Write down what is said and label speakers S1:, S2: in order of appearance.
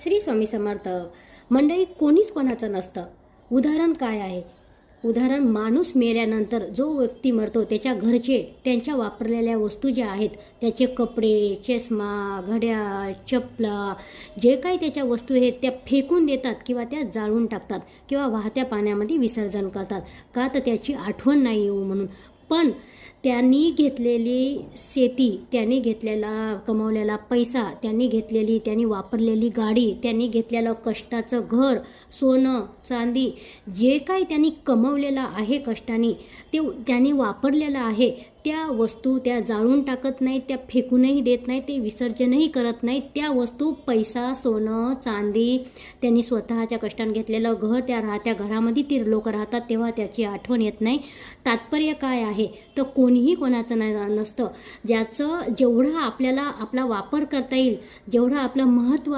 S1: श्री स्वामी समर्थ. मंडळी, कोणीच कोणाचं नसतं. उदाहरण काय आहे? उदाहरण, माणूस मेल्यानंतर जो व्यक्ती मरतो त्याच्या घरचे त्यांच्या वापरलेल्या वस्तू ज्या आहेत, त्याचे कपडे, चष्मा, घड्याळ, चपला, जे काही त्याच्या वस्तू आहेत त्या फेकून देतात किंवा त्या जाळून टाकतात किंवा वाहत्या पाण्यामध्ये विसर्जन करतात. का? तर त्याची आठवण नाही येऊ म्हणून. पण त्यांनी घेतलेली शेती, त्यांनी घेतलेला कमवलेला पैसा, त्यांनी वापरलेली गाडी, त्यांनी घेतलेलं कष्टाचं घर, सोनं, चांदी, जे काही त्यांनी कमवलेलं आहे कष्टाने, ते त्यांनी वापरलेलं आहे, त्या वस्तू त्या जाळून टाकत नाहीत, त्या फेकूनही देत नाहीत, ते विसर्जनही करत नाहीत. त्या वस्तू, पैसा, सोनं, चांदी, त्यांनी स्वतःच्या कष्टाने घेतलेलं घर, त्या घरामध्ये ती लोक राहतात तेव्हा त्याची आठवण येत नाही. तात्पर्य काय आहे? तर कोणीही कोणाचं नसतं. ज्याचं जेवढं आपल्याला आपला वापर करता येईल, जेवढं आपलं महत्त्व